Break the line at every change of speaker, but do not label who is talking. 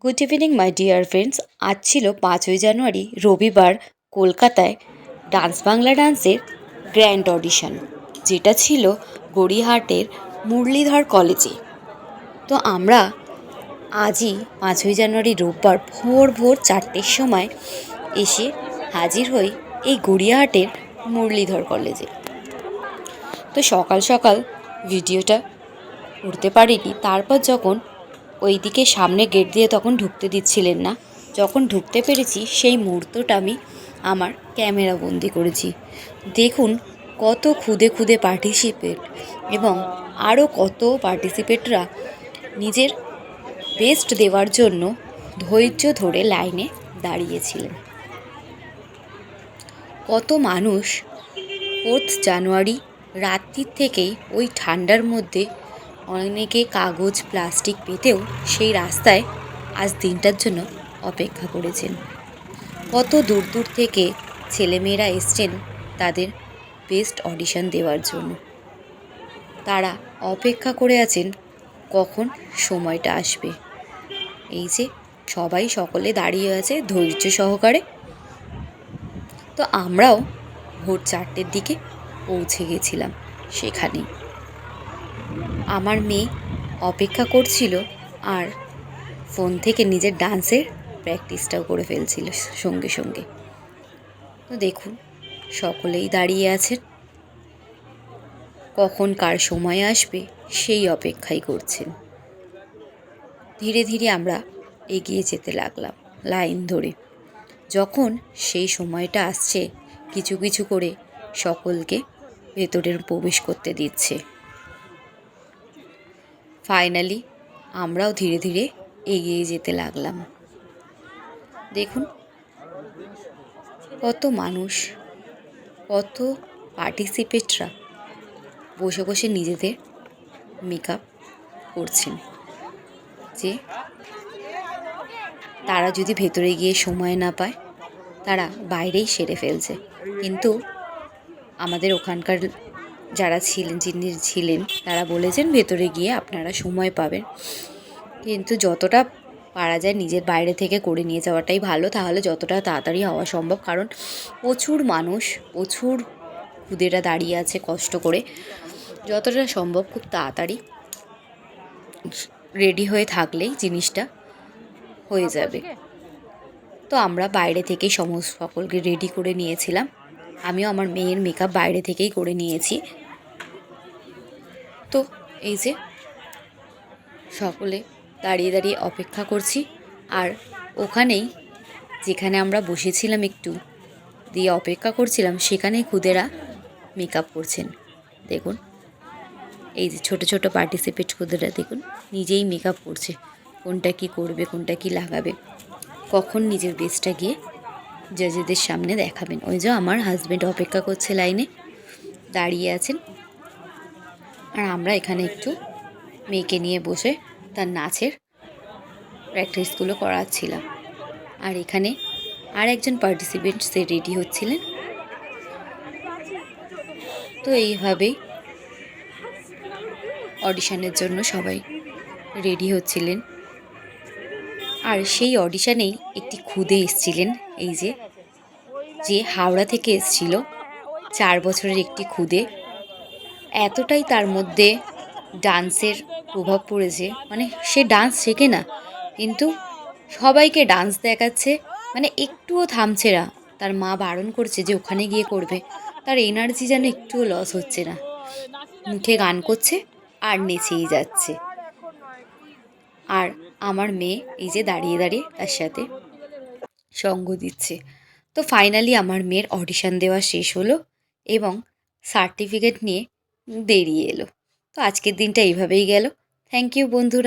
Good evening my dear friends. আজ ছিল 5ই জানুয়ারি রবিবার কলকাতায় ডান্স বাংলা ডান্সের গ্র্যান্ড অডিশন, যেটা ছিল গড়িয়াহাটের মুরলীধর কলেজে। তো আমরা আজই 5ই জানুয়ারি রোববার ভোর ভোর 4টের সময় এসে হাজির হই এই গড়িয়াহাটের মুরলীধর কলেজে। তো সকাল সকাল ভিডিওটা করতে পারিনি। তারপর যখন ওইদিকে সামনে গেট দিয়ে তখন ঢুকতে দিচ্ছিলেন না, যখন ঢুকতে পেরেছি সেই মুহূর্তটা আমি আমার ক্যামেরা বন্দি করেছি। দেখুন কত খুদে খুদে পার্টিসিপেট এবং আরও কত পার্টিসিপেটরা নিজের বেস্ট দেওয়ার জন্য ধৈর্য ধরে লাইনে দাঁড়িয়েছিলেন। কত মানুষ 4th জানুয়ারি রাত্রির থেকেই ওই ঠান্ডার মধ্যে অনেকে কাগজ প্লাস্টিক পেতেও সেই রাস্তায় আজ দিনটার জন্য অপেক্ষা করেছেন। কত দূর দূর থেকে ছেলেমেয়েরা এসছেন তাদের বেস্ট অডিশন দেওয়ার জন্য। তারা অপেক্ষা করে আছেন কখন সময়টা আসবে। এই যে সকলে দাঁড়িয়ে আছে ধৈর্য সহকারে। তো আমরাও ভোর 4টের দিকে পৌঁছে গেছিলাম সেখানেই। আমার মেয়ে অপেক্ষা করছিল আর ফোন থেকে নিজের ডান্সের প্র্যাকটিসটাও করে ফেলছিল সঙ্গে সঙ্গে। তো দেখুন সকলেই দাঁড়িয়ে আছেন, কখন কার সময় আসবে সেই অপেক্ষাই করছেন। ধীরে ধীরে আমরা এগিয়ে যেতে লাগলাম লাইন ধরে। যখন সেই সময়টা আসছে কিছু কিছু করে সকলকে ভেতরের প্রবেশ করতে দিচ্ছে। ফাইনালি আমরাও ধীরে ধীরে এগিয়ে যেতে লাগলাম। দেখুন কত মানুষ, কত পার্টিসিপেটরা বসে বসে নিজেদের মেকআপ করছেন, যে তারা যদি ভেতরে গিয়ে সময় না পায় তারা বাইরেই সেরে ফেলছে। কিন্তু আমাদের ওখানকার যারা যিনি ছিলেন তারা বলেছেন ভেতরে গিয়ে আপনারা সময় পাবেন, কিন্তু যতটা পারা যায় নিজের বাইরে থেকে করে নিয়ে যাওয়াটাই ভালো, তাহলে যতটা তাড়াতাড়ি হওয়া সম্ভব। কারণ প্রচুর মানুষ, প্রচুর খুদেরা দাঁড়িয়ে আছে কষ্ট করে। যতটা সম্ভব খুব তাড়াতাড়ি রেডি হয়ে থাকলেই জিনিসটা হয়ে যাবে। তো আমরা বাইরে থেকেই সকলকে রেডি করে নিয়েছিলাম। আমিও আমার মেয়ের মেকআপ বাইরে থেকেই করে নিয়েছি। তো এই যে সকলে দাঁড়িয়ে দাঁড়িয়ে অপেক্ষা করছি, আর ওখানেই যেখানে আমরা বসেছিলাম একটু দিয়ে অপেক্ষা করছিলাম সেখানেই খুদেরা মেকআপ করছেন। দেখুন এই যে ছোট ছোট পার্টিসিপেট খুদেরা দেখুন নিজেই মেকআপ করছে, কোনটা কি করবে, কোনটা কি লাগাবে, কখন নিজের বেস্টটা গিয়ে জাজেদের সামনে দেখাবেন। ওই যে আমার হাজব্যান্ড অপেক্ষা করছে লাইনে দাঁড়িয়ে আছেন, আর আমরা এখানে একটু মেয়েকে নিয়ে বসে তার নাচের প্র্যাকটিসগুলো করাচ্ছিলাম। আর এখানে আর একজন পার্টিসিপেন্ট সে রেডি হচ্ছিলেন। তো এইভাবেই অডিশনের জন্য সবাই রেডি হচ্ছিলেন। আর সেই অডিশনেই একটি খুদে এসছিলেন, এই যে হাওড়া থেকে এসছিল, 4 বছরের একটি খুদে। এতটাই তার মধ্যে ডান্সের প্রভাব পড়েছে, মানে সে ডান্স শেখে না কিন্তু সবাইকে ডান্স দেখাচ্ছে, মানে একটুও থামছে না। তার মা বারণ করছে যে ওখানে গিয়ে করবে, তার এনার্জি যেন একটুও লস হচ্ছে না, মুখে গান করছে আর নেচেই যাচ্ছে। আর আমার মেয়ে এই যে দাঁড়িয়ে দাঁড়িয়ে তার সাথে সঙ্গ দিচ্ছে। তো ফাইনালি আমার মেয়ের অডিশন দেওয়া শেষ হলো এবং সার্টিফিকেট নিয়ে বেরিয়ে এলো। তো আজকের দিনটা এইভাবেই গেল। থ্যাংক ইউ বন্ধুরা।